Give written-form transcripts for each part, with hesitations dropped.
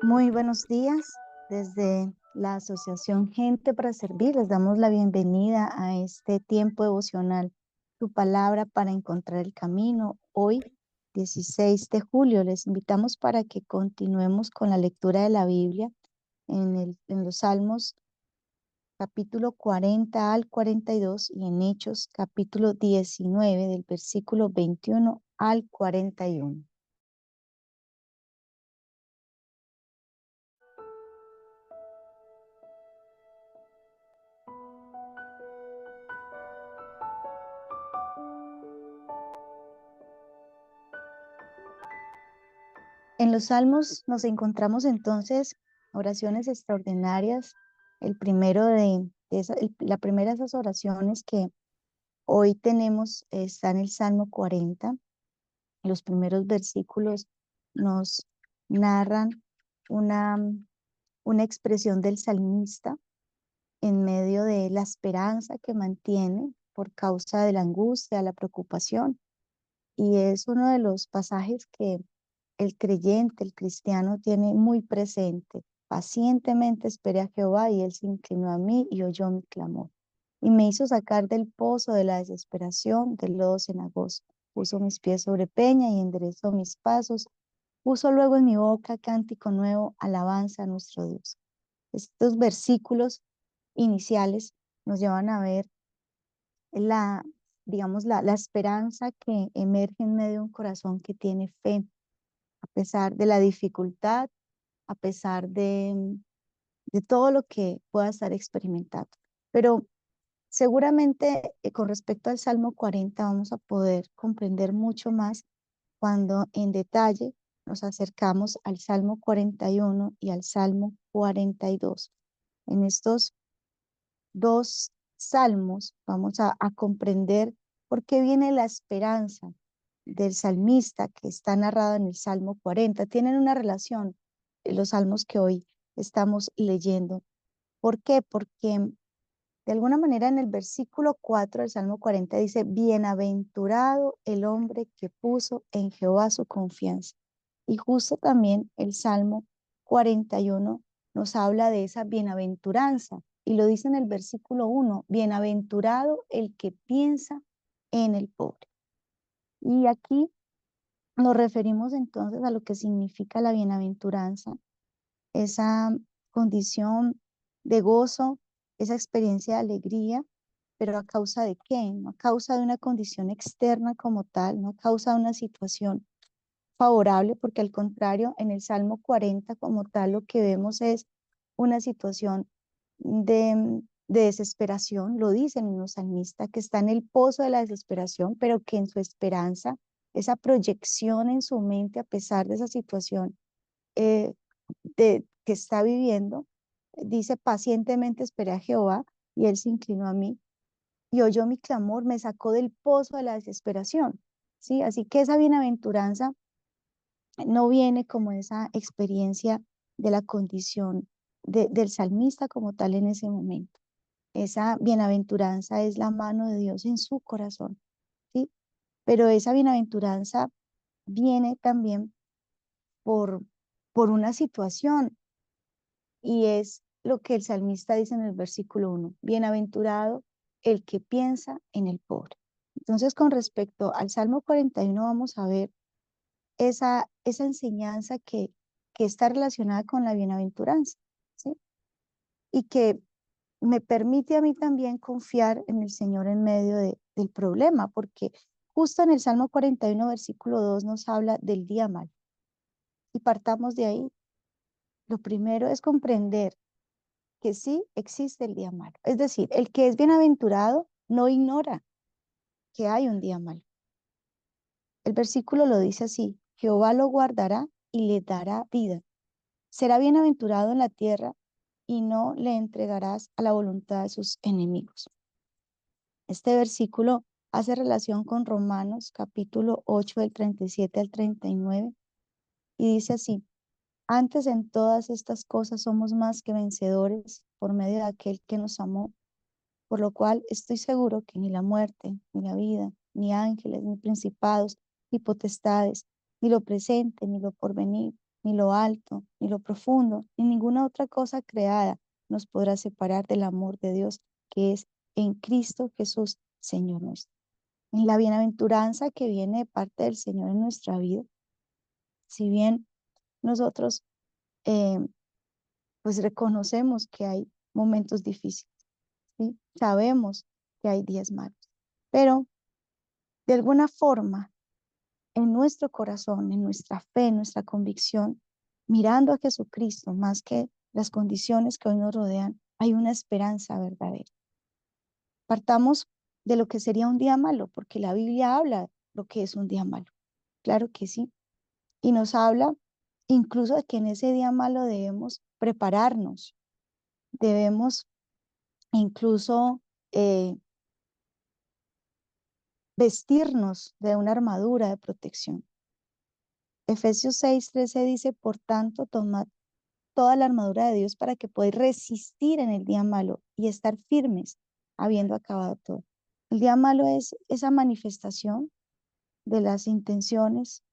Muy buenos días. Desde la Asociación Gente para Servir, les damos la bienvenida a este tiempo devocional, Tu palabra para encontrar el camino. Hoy, 16 de julio, les invitamos para que continuemos con la lectura de la Biblia en los Salmos capítulo 40 al 42 y en Hechos capítulo 19 del versículo 21 al 41. En los salmos nos encontramos entonces oraciones extraordinarias. El primero la primera de esas oraciones que hoy tenemos está en el Salmo 40. Los primeros versículos nos narran una, una expresión del salmista en medio de la esperanza que mantiene por causa de la angustia, la preocupación. Y es uno de los pasajes que el creyente, el cristiano, tiene muy presente. Pacientemente esperé a Jehová y él se inclinó a mí y oyó mi clamor. Y me hizo sacar del pozo de la desesperación, del lodo cenagoso. Puso mis pies sobre peña y enderezó mis pasos. Puso luego en mi boca cántico nuevo, alabanza a nuestro Dios. Estos versículos iniciales nos llevan a ver la, digamos, la esperanza que emerge en medio de un corazón que tiene fe, a pesar de la dificultad, a pesar de todo lo que pueda estar experimentando. Pero seguramente con respecto al Salmo 40 vamos a poder comprender mucho más cuando en detalle nos acercamos al Salmo 41 y al Salmo 42. En estos dos salmos vamos a comprender por qué viene la esperanza del salmista que está narrado en el Salmo 40. Tienen una relación los salmos que hoy estamos leyendo. ¿Por qué? Porque de alguna manera en el versículo 4 del Salmo 40 dice, bienaventurado el hombre que puso en Jehová su confianza. Y justo también el Salmo 41 nos habla de esa bienaventuranza. Y lo dice en el versículo 1, bienaventurado el que piensa en el pobre. Y aquí nos referimos entonces a lo que significa la bienaventuranza, esa condición de gozo, esa experiencia de alegría, pero ¿a causa de qué? No a causa de una condición externa como tal, no a causa de una situación favorable, porque al contrario, en el Salmo 40 como tal lo que vemos es una situación de desesperación, lo dice el mismo salmista, que está en el pozo de la desesperación, pero que en su esperanza, esa proyección en su mente a pesar de esa situación eh, que está viviendo, dice, pacientemente esperé a Jehová y él se inclinó a mí y oyó mi clamor, me sacó del pozo de la desesperación. ¿Sí? Así que esa bienaventuranza no viene como esa experiencia de la condición del salmista como tal en ese momento. Esa bienaventuranza es la mano de Dios en su corazón, ¿sí? Pero esa bienaventuranza viene también por, por una situación y es lo que el salmista dice en el versículo 1, bienaventurado el que piensa en el pobre. Entonces, con respecto al Salmo 41, vamos a ver esa enseñanza que está relacionada con la bienaventuranza, ¿sí? Y que me permite a mí también confiar en el Señor en medio del problema, porque justo en el Salmo 41, versículo 2, nos habla del día mal. Y partamos de ahí. Lo primero es comprender que sí existe el día malo. Es decir, el que es bienaventurado no ignora que hay un día malo. El versículo lo dice así, Jehová lo guardará y le dará vida. Será bienaventurado en la tierra y no le entregarás a la voluntad de sus enemigos. Este versículo hace relación con Romanos capítulo 8 del 37 al 39 y dice así, antes en todas estas cosas somos más que vencedores por medio de aquel que nos amó, por lo cual estoy seguro que ni la muerte, ni la vida, ni ángeles, ni principados, ni potestades, ni lo presente, ni lo porvenir, ni lo alto, ni lo profundo, ni ninguna otra cosa creada nos podrá separar del amor de Dios que es en Cristo Jesús, Señor nuestro. En la bienaventuranza que viene de parte del Señor en nuestra vida, si bien nosotros eh, pues reconocemos que hay momentos difíciles, ¿sí? Sabemos que hay días malos, pero de alguna forma en nuestro corazón, en nuestra fe, en nuestra convicción, mirando a Jesucristo más que las condiciones que hoy nos rodean, hay una esperanza verdadera. Partamos de lo que sería un día malo, porque la Biblia habla lo que es un día malo. Claro que sí. Y nos habla incluso de que en ese día malo debemos prepararnos, debemos incluso vestirnos de una armadura de protección. Efesios 6:13 dice, por tanto, tomad toda la armadura de Dios para que podáis resistir en el día malo y estar firmes, habiendo acabado todo. El día malo es esa manifestación de las intenciones,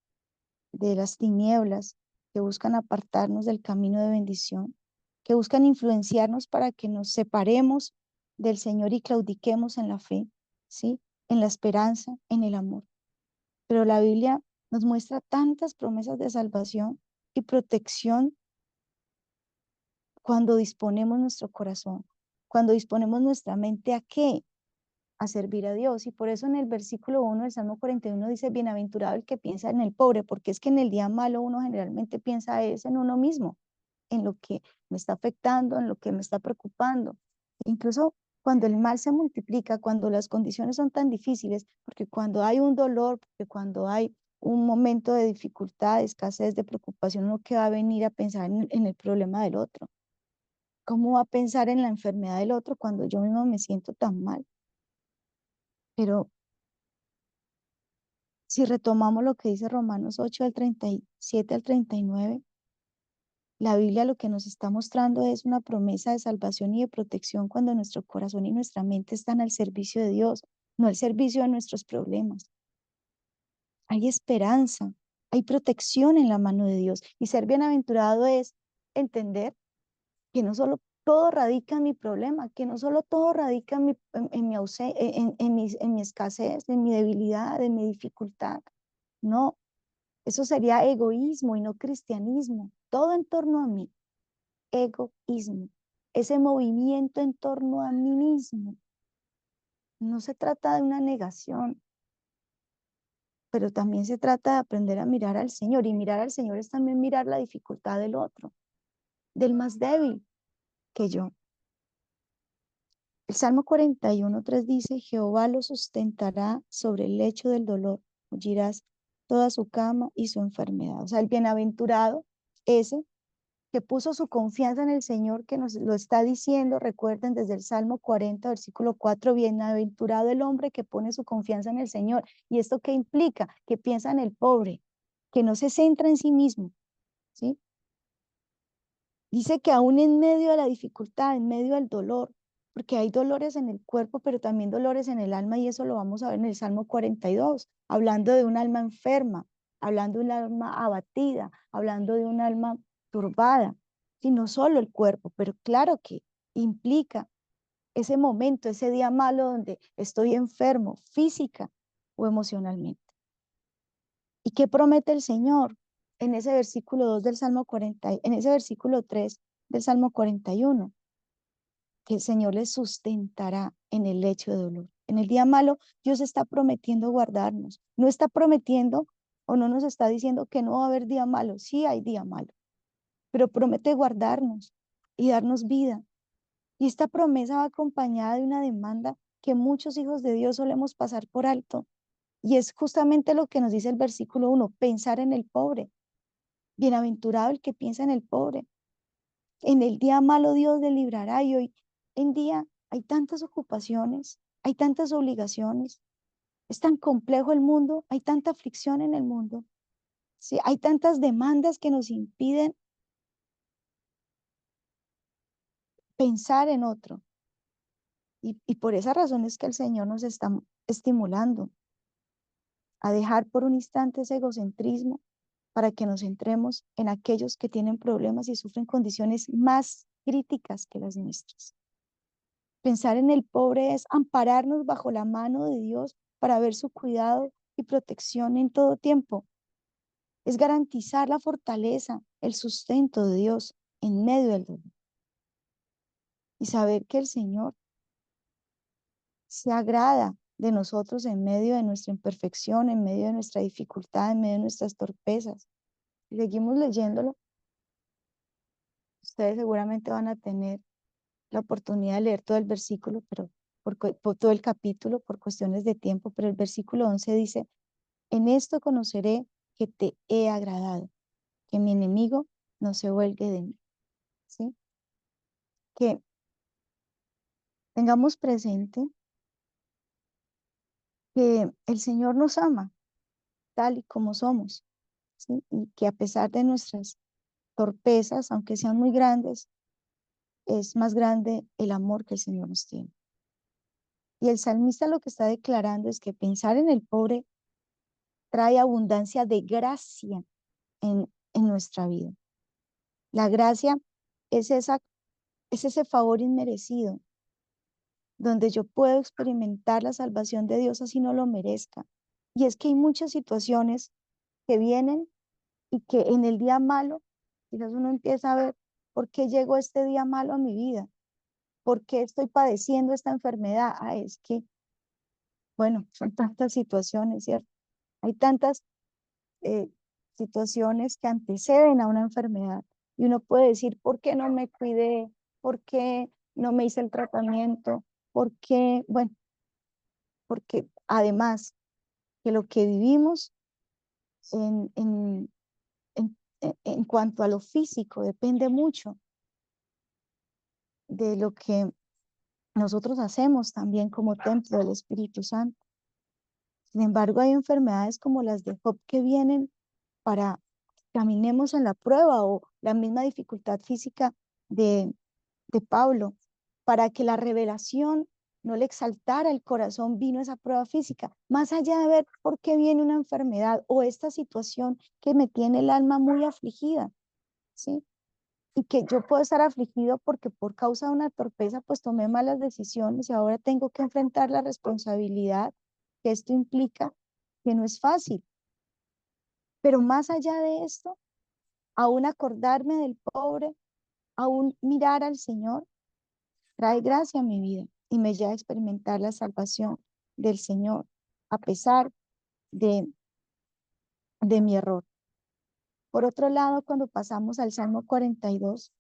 de las tinieblas que buscan apartarnos del camino de bendición, que buscan influenciarnos para que nos separemos del Señor y claudiquemos en la fe, ¿sí? En la esperanza, en el amor. Pero la Biblia nos muestra tantas promesas de salvación y protección cuando disponemos nuestro corazón, cuando disponemos nuestra mente ¿a qué? A servir a Dios. Y por eso en el versículo 1 del Salmo 41 dice, bienaventurado el que piensa en el pobre, porque es que en el día malo uno generalmente piensa es en uno mismo, en lo que me está afectando, en lo que me está preocupando. Incluso cuando el mal se multiplica, cuando las condiciones son tan difíciles, porque cuando hay un dolor, porque cuando hay un momento de dificultad, de escasez, de preocupación, uno que va a venir a pensar en el problema del otro. ¿Cómo va a pensar en la enfermedad del otro cuando yo mismo me siento tan mal? Pero si retomamos lo que dice Romanos 8 del 37 al 39, la Biblia lo que nos está mostrando es una promesa de salvación y de protección cuando nuestro corazón y nuestra mente están al servicio de Dios, no al servicio de nuestros problemas. Hay esperanza, hay protección en la mano de Dios. Y ser bienaventurado es entender que no solo todo radica en mi problema, que no solo todo radica en en mi escasez, en mi debilidad, en mi dificultad. No, eso sería egoísmo y no cristianismo. Todo en torno a mí, egoísmo. Ese movimiento en torno a mí mismo. No se trata de una negación, pero también se trata de aprender a mirar al Señor. Y mirar al Señor es también mirar la dificultad del otro, del más débil que yo. El Salmo 41:3 dice, Jehová lo sustentará sobre el lecho del dolor, oirás toda su cama y su enfermedad. O sea, el bienaventurado, ese que puso su confianza en el Señor, que nos lo está diciendo, recuerden desde el Salmo 40, versículo 4, bienaventurado el hombre que pone su confianza en el Señor. ¿Y esto qué implica? Que piensa en el pobre, que no se centra en sí mismo, ¿sí? Dice que aún en medio de la dificultad, en medio del dolor, porque hay dolores en el cuerpo, pero también dolores en el alma, y eso lo vamos a ver en el Salmo 42, hablando de un alma enferma, hablando de un alma abatida, hablando de un alma turbada, y no solo el cuerpo, pero claro que implica ese momento, ese día malo donde estoy enfermo física o emocionalmente. ¿Y qué promete el Señor en ese versículo 2 del Salmo 40, en ese versículo 3 del Salmo 41? Que el Señor les sustentará en el lecho de dolor. En el día malo, Dios está prometiendo guardarnos. No está prometiendo o no nos está diciendo que no va a haber día malo. Sí hay día malo, pero promete guardarnos y darnos vida. Y esta promesa va acompañada de una demanda que muchos hijos de Dios solemos pasar por alto. Y es justamente lo que nos dice el versículo 1, pensar en el pobre. Bienaventurado el que piensa en el pobre. En el día malo Dios le librará y hoy en día hay tantas ocupaciones, hay tantas obligaciones, es tan complejo el mundo, hay tanta aflicción en el mundo, ¿sí? Hay tantas demandas que nos impiden pensar en otro. Y por esa razón es que el Señor nos está estimulando a dejar por un instante ese egocentrismo, para que nos centremos en aquellos que tienen problemas y sufren condiciones más críticas que las nuestras. Pensar en el pobre es ampararnos bajo la mano de Dios para ver su cuidado y protección en todo tiempo. Es garantizar la fortaleza, el sustento de Dios en medio del dolor. Y saber que el Señor se agrada de nosotros en medio de nuestra imperfección, en medio de nuestra dificultad, en medio de nuestras torpezas. Si seguimos leyéndolo, ustedes seguramente van a tener la oportunidad de leer todo el versículo, pero por todo el capítulo, por cuestiones de tiempo, pero el versículo 11 dice, en esto conoceré que te he agradado, que mi enemigo no se vuelve de mí. ¿Sí? Que tengamos presente que el Señor nos ama tal y como somos, ¿sí? Y que a pesar de nuestras torpezas, aunque sean muy grandes, es más grande el amor que el Señor nos tiene. Y el salmista lo que está declarando es que pensar en el pobre trae abundancia de gracia en nuestra vida. La gracia es ese favor inmerecido, donde yo puedo experimentar la salvación de Dios así no lo merezca. Y es que hay muchas situaciones que vienen y que en el día malo, quizás uno empieza a ver por qué llegó este día malo a mi vida, por qué estoy padeciendo esta enfermedad. Ah, es que, bueno, son tantas situaciones, ¿cierto? Hay tantas eh, situaciones que anteceden a una enfermedad y uno puede decir, ¿por qué no me cuidé? ¿Por qué no me hice el tratamiento? ¿Por qué? Bueno, porque además que lo que vivimos en, en, en cuanto a lo físico depende mucho de lo que nosotros hacemos también como templo del Espíritu Santo. Sin embargo, hay enfermedades como las de Job que vienen para que caminemos en la prueba o la misma dificultad física de, de Pablo, para que la revelación no le exaltara el corazón, vino esa prueba física, más allá de ver por qué viene una enfermedad o esta situación que me tiene el alma muy afligida, ¿sí? Y que yo puedo estar afligido porque por causa de una torpeza pues tomé malas decisiones y ahora tengo que enfrentar la responsabilidad que esto implica, que no es fácil. Pero más allá de esto, aún acordarme del pobre, aún mirar al Señor, trae gracia a mi vida y me lleva a experimentar la salvación del Señor, a pesar de, de mi error. Por otro lado, cuando pasamos al Salmo 42,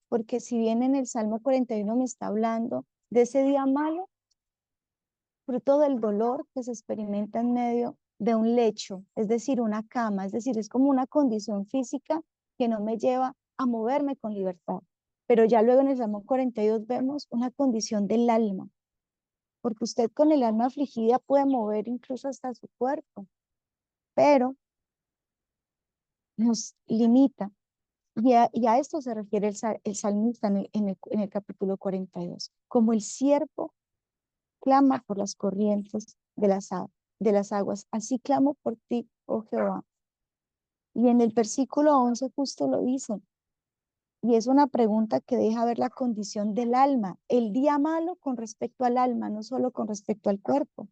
porque si bien en el Salmo 41 me está hablando de ese día malo, fruto del dolor que se experimenta en medio de un lecho, es decir, una cama, es decir, es como una condición física que no me lleva a moverme con libertad. Pero ya luego en el Salmo 42 vemos una condición del alma, porque usted con el alma afligida puede mover incluso hasta su cuerpo, pero nos limita. Y a esto se refiere el salmista en el capítulo 42, como el siervo clama por las corrientes de las aguas, así clamo por ti, oh Jehová. Y en el versículo 11 justo lo dice, y es una pregunta que deja ver la condición del alma, el día malo con respecto al alma, no solo con respecto al cuerpo.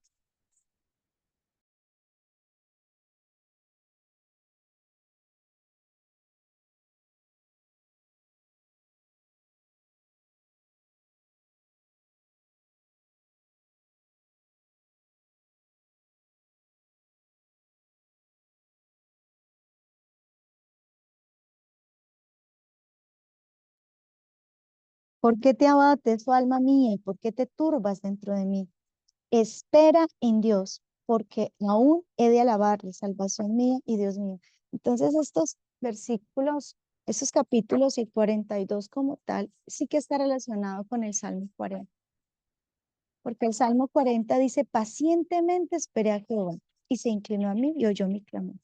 ¿Por qué te abates, oh alma mía, y por qué te turbas dentro de mí? Espera en Dios, porque aún he de alabarle, salvación mía y Dios mío. Entonces estos versículos, estos capítulos y 42 como tal, sí que está relacionado con el Salmo 40, porque el Salmo 40 dice, pacientemente esperé a Jehová y se inclinó a mí y oyó mi clamor.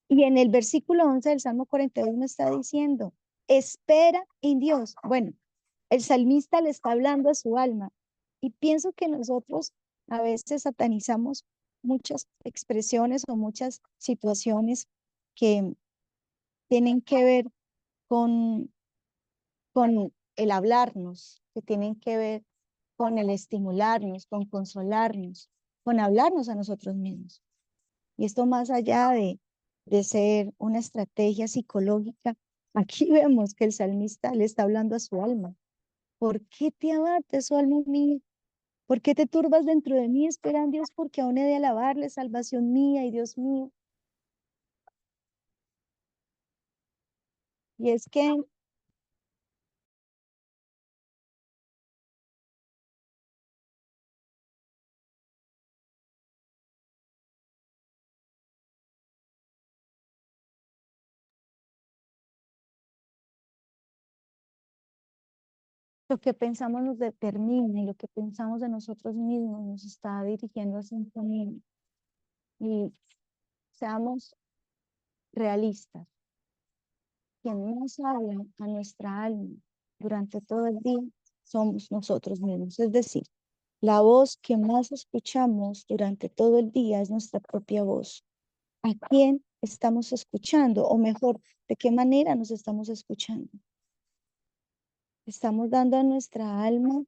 Y en el versículo 11 del Salmo 41 está diciendo, espera en Dios. Bueno, el salmista le está hablando a su alma y pienso que nosotros a veces satanizamos muchas expresiones o muchas situaciones que tienen que ver con, con el hablarnos, que tienen que ver con el estimularnos, con consolarnos, con hablarnos a nosotros mismos. Y esto más allá de ser una estrategia psicológica, aquí vemos que el salmista le está hablando a su alma. ¿Por qué te abates, oh alma mía? ¿Por qué te turbas dentro de mí? Espera en Dios, porque aún he de alabarle, salvación mía y Dios mío. Y es que lo que pensamos nos determina y lo que pensamos de nosotros mismos nos está dirigiendo hacia un camino. Y seamos realistas. Quien más habla a nuestra alma durante todo el día somos nosotros mismos. Es decir, la voz que más escuchamos durante todo el día es nuestra propia voz. ¿A quién estamos escuchando? O mejor, ¿de qué manera nos estamos escuchando? Estamos dando a nuestra alma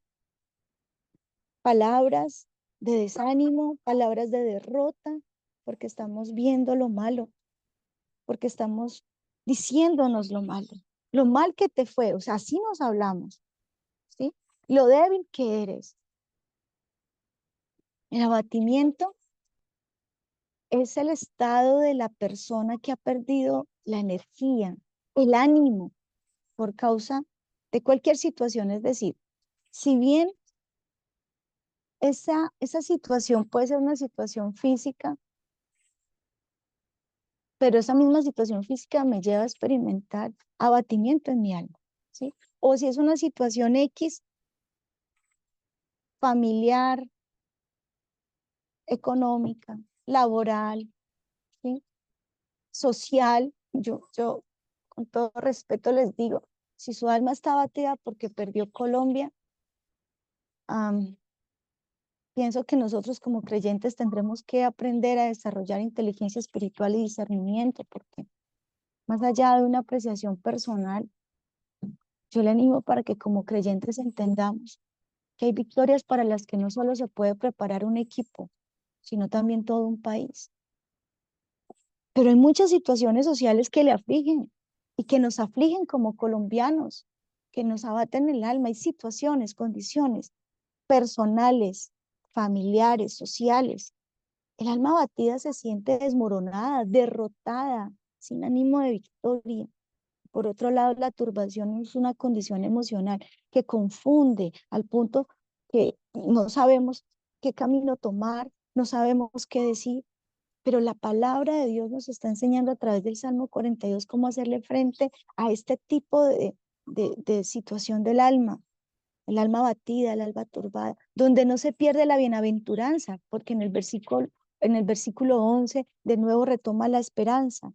palabras de desánimo, palabras de derrota, porque estamos viendo lo malo, porque estamos diciéndonos lo malo, lo mal que te fue, o sea, así nos hablamos, ¿sí? Lo débil que eres. El abatimiento es el estado de la persona que ha perdido la energía, el ánimo por causa de cualquier situación. Es decir, si bien esa situación puede ser una situación física, pero esa misma situación física me lleva a experimentar abatimiento en mi alma, ¿sí? O si es una situación X, familiar, económica, laboral, ¿sí? Social, yo con todo respeto les digo, si su alma está abatida porque perdió Colombia, am, pienso que nosotros como creyentes tendremos que aprender a desarrollar inteligencia espiritual y discernimiento, porque más allá de una apreciación personal, yo le animo para que como creyentes entendamos que hay victorias para las que no solo se puede preparar un equipo, sino también todo un país. Pero hay muchas situaciones sociales que le afligen y que nos afligen como colombianos, que nos abaten el alma. Hay situaciones, condiciones personales, familiares, sociales. El alma abatida se siente desmoronada, derrotada, sin ánimo de victoria. Por otro lado, la turbación es una condición emocional que confunde al punto que no sabemos qué camino tomar, no sabemos qué decir, pero la palabra de Dios nos está enseñando a través del Salmo 42 cómo hacerle frente a este tipo de situación del alma, el alma abatida, el alma turbada, donde no se pierde la bienaventuranza, porque en el versículo 11 de nuevo retoma la esperanza.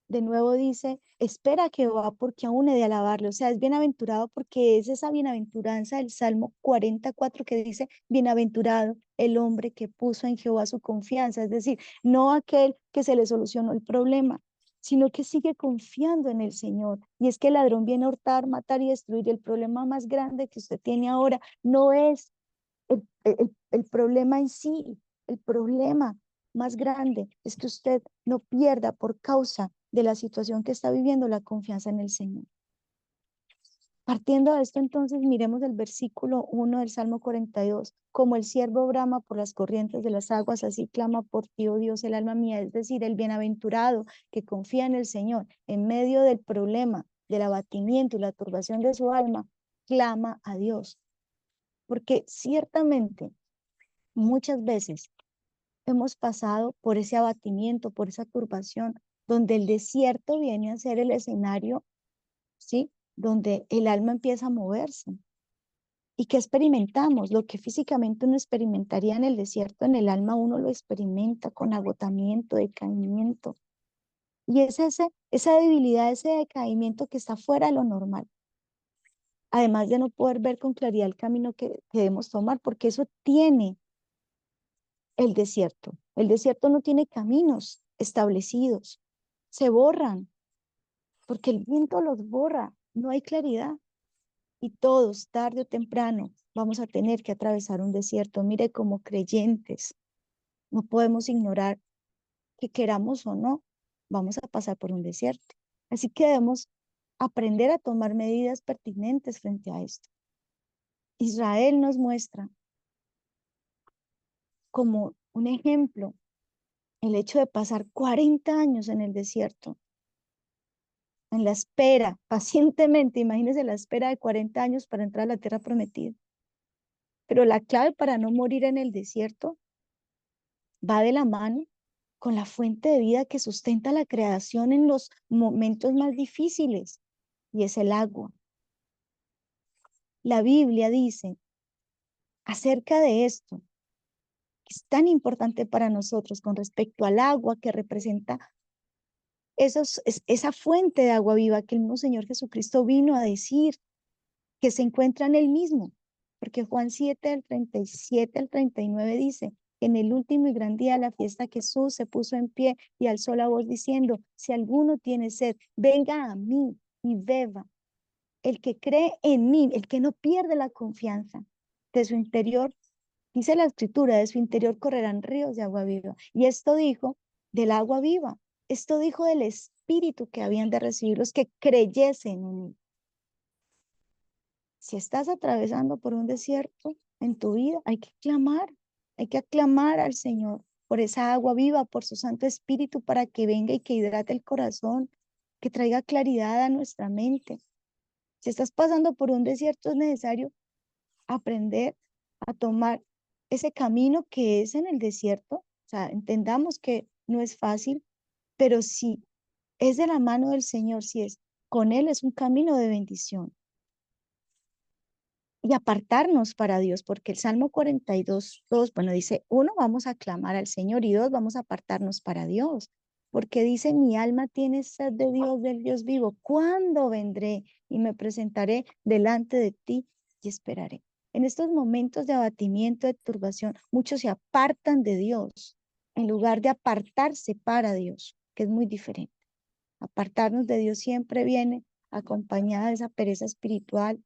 De nuevo dice, espera a Jehová porque aún he de alabarle. O sea, es bienaventurado porque es esa bienaventuranza del Salmo 44 que dice, bienaventurado el hombre que puso en Jehová su confianza. Es decir, no aquel que se le solucionó el problema, sino que sigue confiando en el Señor. Y es que el ladrón viene a hurtar, matar y destruir. El problema más grande que usted tiene ahora no es el problema en sí, el problema más grande es que usted no pierda por causa de la situación que está viviendo la confianza en el Señor. Partiendo de esto, entonces, miremos el versículo 1 del Salmo 42. Como el siervo brama por las corrientes de las aguas, así clama por ti, oh Dios, el alma mía. Es decir, el bienaventurado que confía en el Señor en medio del problema, del abatimiento y la turbación de su alma, clama a Dios. Porque ciertamente muchas veces hemos pasado por ese abatimiento, por esa turbación, donde el desierto viene a ser el escenario, ¿sí? Donde el alma empieza a moverse. ¿Y qué experimentamos? Lo que físicamente uno experimentaría en el desierto, en el alma uno lo experimenta con agotamiento, decaimiento. Y es esa debilidad, ese decaimiento que está fuera de lo normal. Además de no poder ver con claridad el camino que debemos tomar, porque eso tiene el desierto. El desierto no tiene caminos establecidos, se borran porque el viento los borra, no hay claridad. Y todos, tarde o temprano, vamos a tener que atravesar un desierto. Mire, como creyentes, no podemos ignorar que queramos o no, vamos a pasar por un desierto. Así que debemos aprender a tomar medidas pertinentes frente a esto. Israel nos muestra como un ejemplo el hecho de pasar 40 años en el desierto, en la espera, pacientemente, imagínense la espera de 40 años para entrar a la tierra prometida. Pero la clave para no morir en el desierto va de la mano con la fuente de vida que sustenta la creación en los momentos más difíciles, y es el agua. La Biblia dice acerca de esto, que es tan importante para nosotros con respecto al agua que representa esa fuente de agua viva que el mismo Señor Jesucristo vino a decir que se encuentra en él mismo, porque Juan 7, del 37 al 39 dice, en el último y gran día de la fiesta Jesús se puso en pie y alzó la voz diciendo, si alguno tiene sed, venga a mí y beba. El que cree en mí, el que no pierde la confianza de su interior, dice la escritura, de su interior correrán ríos de agua viva. Y esto dijo del agua viva, esto dijo del espíritu que habían de recibir los que creyesen en mí. Si estás atravesando por un desierto en tu vida, hay que aclamar al Señor por esa agua viva, por su Santo Espíritu, para que venga y que hidrate el corazón, que traiga claridad a nuestra mente. Si estás pasando por un desierto, es necesario aprender a tomar ese camino que es en el desierto. O sea, entendamos que no es fácil, pero si es de la mano del Señor, si es con Él, es un camino de bendición. Y apartarnos para Dios, porque el Salmo 42, 2, bueno, dice, uno, vamos a clamar al Señor, y dos, vamos a apartarnos para Dios, porque dice, mi alma tiene sed de Dios, del Dios vivo. ¿Cuándo vendré y me presentaré delante de ti y esperaré? En estos momentos de abatimiento, de turbación, muchos se apartan de Dios en lugar de apartarse para Dios, que es muy diferente. Apartarnos de Dios siempre viene acompañada de esa pereza espiritual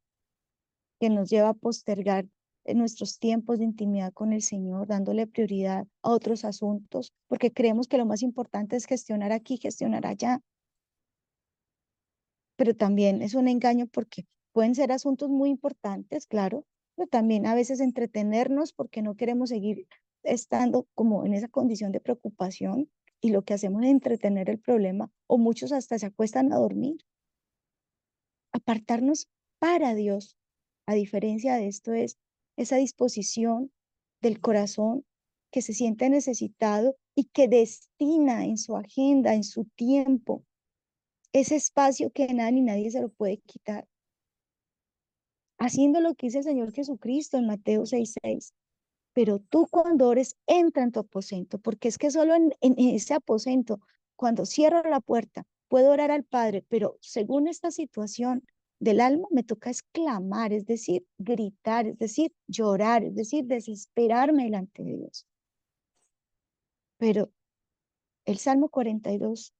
que nos lleva a postergar nuestros tiempos de intimidad con el Señor, dándole prioridad a otros asuntos, porque creemos que lo más importante es gestionar aquí, gestionar allá. Pero también es un engaño porque pueden ser asuntos muy importantes, claro, pero también a veces entretenernos porque no queremos seguir estando como en esa condición de preocupación, y lo que hacemos es entretener el problema, o muchos hasta se acuestan a dormir. Apartarnos para Dios, a diferencia de esto, es esa disposición del corazón que se siente necesitado y que destina en su agenda, en su tiempo, ese espacio que nada ni nadie se lo puede quitar. Haciendo lo que dice el Señor Jesucristo en Mateo 6:6. Pero tú cuando ores, entra en tu aposento, porque es que solo en ese aposento, cuando cierro la puerta, puedo orar al Padre, pero según esta situación del alma, me toca exclamar, es decir, gritar, es decir, llorar, es decir, desesperarme delante de Dios. Pero el Salmo 42,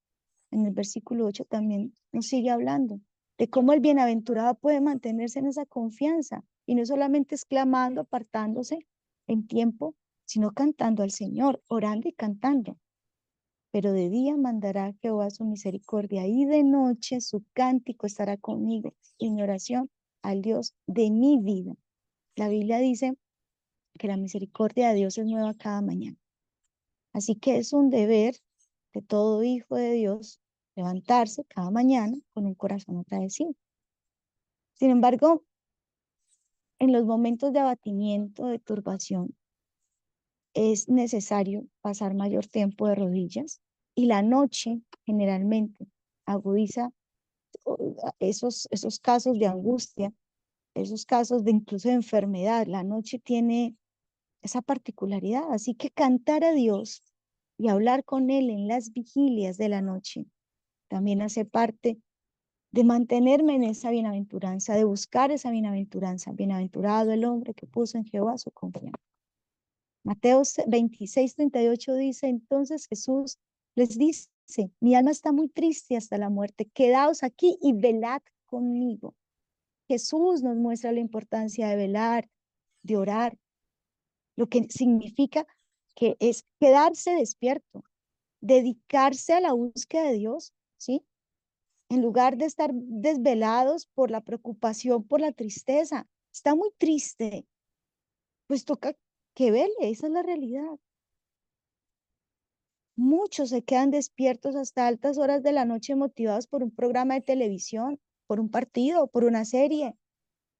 en el versículo 8, también nos sigue hablando de cómo el bienaventurado puede mantenerse en esa confianza, y no solamente exclamando, apartándose en tiempo, sino cantando al Señor, orando y cantando. Pero de día mandará Jehová su misericordia, y de noche su cántico estará conmigo, y mi oración al Dios de mi vida. La Biblia dice que la misericordia de Dios es nueva cada mañana. Así que es un deber de todo hijo de Dios levantarse cada mañana con un corazón agradecido. Sin embargo, en los momentos de abatimiento, de turbación, es necesario pasar mayor tiempo de rodillas, y la noche generalmente agudiza esos casos de angustia, esos casos de incluso de enfermedad. La noche tiene esa particularidad, así que cantar a Dios y hablar con Él en las vigilias de la noche también hace parte de mantenerme en esa bienaventuranza, de buscar esa bienaventuranza. Bienaventurado el hombre que puso en Jehová su confianza. Mateo 26:38 dice, entonces Jesús les dice, Sí, mi alma está muy triste hasta la muerte. Quedaos aquí y velad conmigo. Jesús nos muestra la importancia de velar, de orar, lo que significa que es quedarse despierto, dedicarse a la búsqueda de Dios, ¿sí? En lugar de estar desvelados por la preocupación, por la tristeza. Está muy triste, pues toca que vele, esa es la realidad. Muchos se quedan despiertos hasta altas horas de la noche motivados por un programa de televisión, por un partido, por una serie,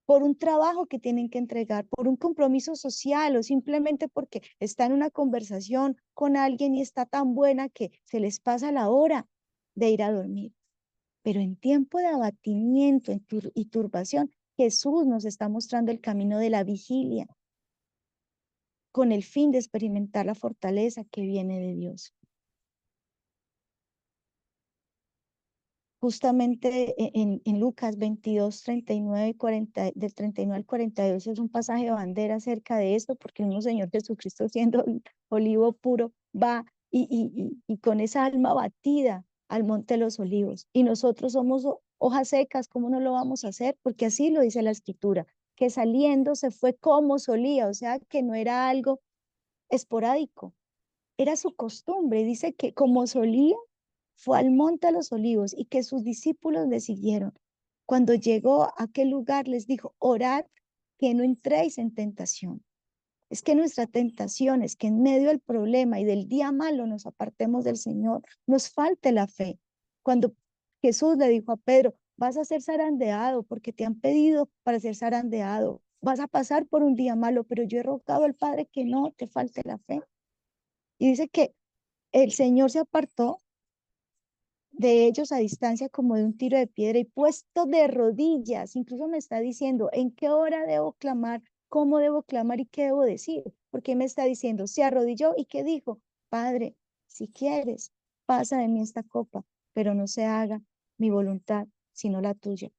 por un trabajo que tienen que entregar, por un compromiso social o simplemente porque está en una conversación con alguien y está tan buena que se les pasa la hora de ir a dormir. Pero en tiempo de abatimiento y turbación, Jesús nos está mostrando el camino de la vigilia con el fin de experimentar la fortaleza que viene de Dios. Justamente en Lucas 22, 39 y 40, del 39 al 42 es un pasaje de bandera acerca de esto, porque el mismo Señor Jesucristo, siendo olivo puro, va y con esa alma batida al monte de los olivos. Y nosotros somos hojas secas, ¿cómo no lo vamos a hacer? Porque así lo dice la Escritura, que saliendo se fue como solía, o sea, que no era algo esporádico, era su costumbre. Dice que como solía, fue al monte de los olivos y que sus discípulos le siguieron. Cuando llegó a aquel lugar les dijo, orad que no entréis en tentación. Es que nuestra tentación es que en medio del problema y del día malo nos apartemos del Señor, nos falte la fe. Cuando Jesús le dijo a Pedro, vas a ser zarandeado porque te han pedido para ser zarandeado, vas a pasar por un día malo, pero yo he rogado al Padre que no te falte la fe. Y dice que el Señor se apartó de ellos a distancia como de un tiro de piedra y puesto de rodillas, incluso me está diciendo en qué hora debo clamar, cómo debo clamar y qué debo decir, porque me está diciendo, se arrodilló y qué dijo, Padre, si quieres, pasa de mí esta copa, pero no se haga mi voluntad, sino la tuya.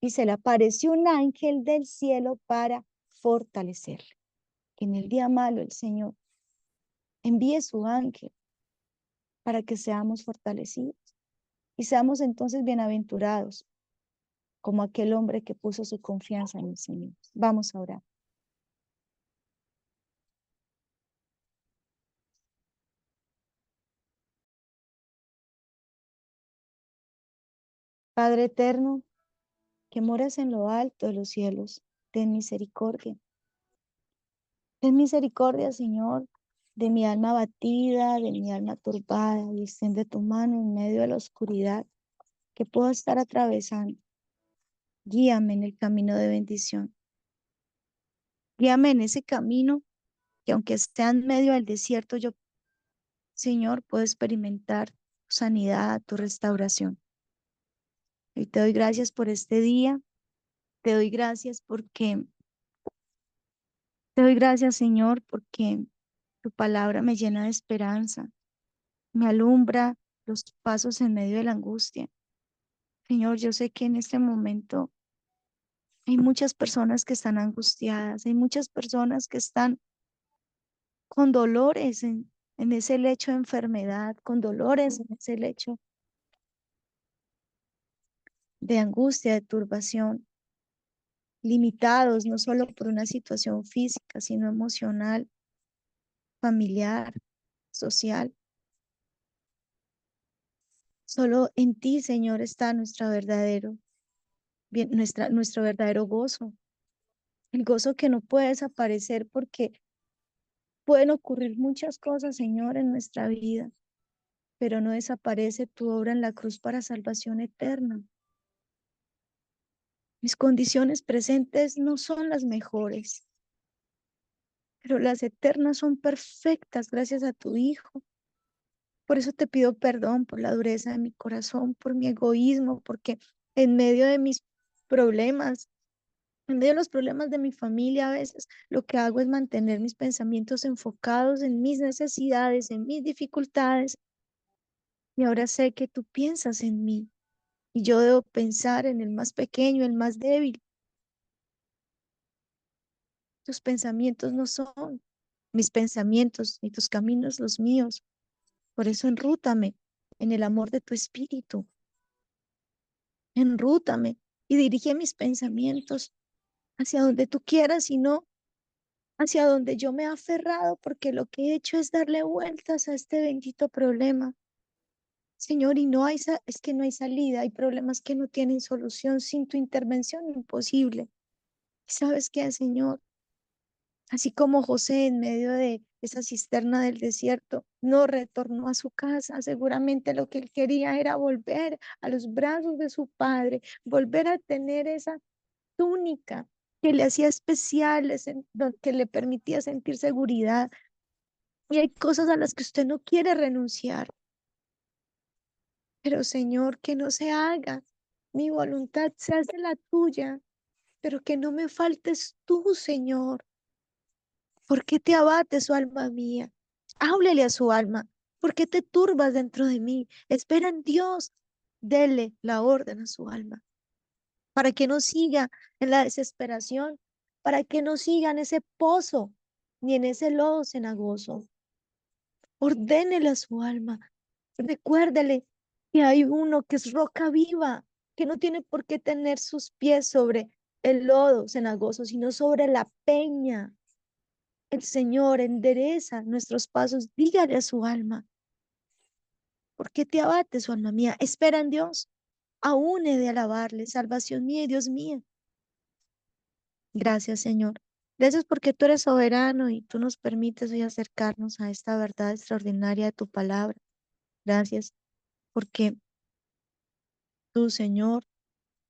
Y se le apareció un ángel del cielo para fortalecerle. Que en el día malo el Señor envíe su ángel para que seamos fortalecidos y seamos entonces bienaventurados como aquel hombre que puso su confianza en el Señor. Vamos a orar. Padre eterno, que moras en lo alto de los cielos, ten misericordia. Ten misericordia, Señor, de mi alma abatida, de mi alma turbada, y extiende tu mano en medio de la oscuridad que puedo estar atravesando. Guíame en el camino de bendición. Guíame en ese camino que aunque esté en medio del desierto, yo, Señor, puedo experimentar tu sanidad, tu restauración. Y te doy gracias por este día. Te doy gracias porque, te doy gracias, Señor, porque tu palabra me llena de esperanza, me alumbra los pasos en medio de la angustia. Señor, yo sé que en este momento hay muchas personas que están angustiadas, hay muchas personas que están con dolores en ese lecho de enfermedad, con dolores en ese lecho de angustia, de turbación, limitados no solo por una situación física, sino emocional, familiar, social. Solo en ti, Señor, está nuestro verdadero gozo. El gozo que no puede desaparecer porque pueden ocurrir muchas cosas, Señor, en nuestra vida, pero no desaparece tu obra en la cruz para salvación eterna. Mis condiciones presentes no son las mejores, pero las eternas son perfectas gracias a tu Hijo. Por eso te pido perdón por la dureza de mi corazón, por mi egoísmo, porque en medio de mis problemas, en medio de los problemas de mi familia, a veces lo que hago es mantener mis pensamientos enfocados en mis necesidades, en mis dificultades. Y ahora sé que tú piensas en mí y yo debo pensar en el más pequeño, el más débil. Tus pensamientos no son mis pensamientos, ni tus caminos los míos. Por eso enrútame en el amor de tu espíritu. Enrútame y dirige mis pensamientos hacia donde tú quieras y no hacia donde yo me he aferrado, porque lo que he hecho es darle vueltas a este bendito problema. Señor, y no hay, es que no hay salida, hay problemas que no tienen solución sin tu intervención, imposible. ¿Y sabes qué, Señor? Así como José en medio de esa cisterna del desierto no retornó a su casa, seguramente lo que él quería era volver a los brazos de su padre, volver a tener esa túnica que le hacía especial, que le permitía sentir seguridad. Y hay cosas a las que usted no quiere renunciar, pero Señor, que no se haga. Mi voluntad se hace la tuya, pero que no me faltes tú, Señor. ¿Por qué te abates, su alma mía? Háblele a su alma. ¿Por qué te turbas dentro de mí? Espera en Dios. Dele la orden a su alma para que no siga en la desesperación, para que no siga en ese pozo ni en ese lodo cenagoso. Ordénele a su alma. Recuérdele que hay uno que es roca viva, que no tiene por qué tener sus pies sobre el lodo cenagoso, sino sobre la peña. El Señor endereza nuestros pasos. Dígale a su alma, ¿por qué te abates, su alma mía? Espera en Dios. Aún he de alabarle, salvación mía y Dios mío. Gracias, Señor. Gracias porque tú eres soberano y tú nos permites hoy acercarnos a esta verdad extraordinaria de tu palabra. Gracias porque tú, Señor,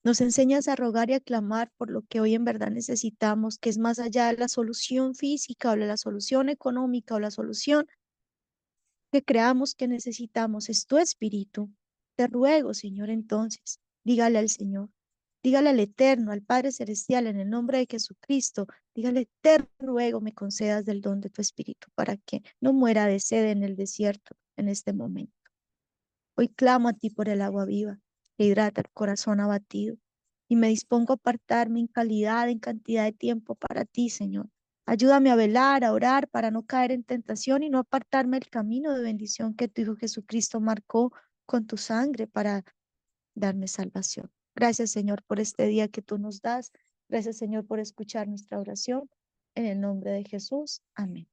nos enseñas a rogar y a clamar por lo que hoy en verdad necesitamos, que es más allá de la solución física o de la solución económica o la solución que creamos que necesitamos. Es tu espíritu. Te ruego, Señor, entonces, dígale al Señor, dígale al Eterno, al Padre Celestial, en el nombre de Jesucristo, dígale, te ruego, me concedas del don de tu espíritu para que no muera de sed en el desierto en este momento. Hoy clamo a ti por el agua viva que hidrata el corazón abatido y me dispongo a apartarme en calidad, en cantidad de tiempo para ti, Señor. Ayúdame a velar, a orar para no caer en tentación y no apartarme del camino de bendición que tu Hijo Jesucristo marcó con tu sangre para darme salvación. Gracias, Señor, por este día que tú nos das. Gracias, Señor, por escuchar nuestra oración. En el nombre de Jesús. Amén.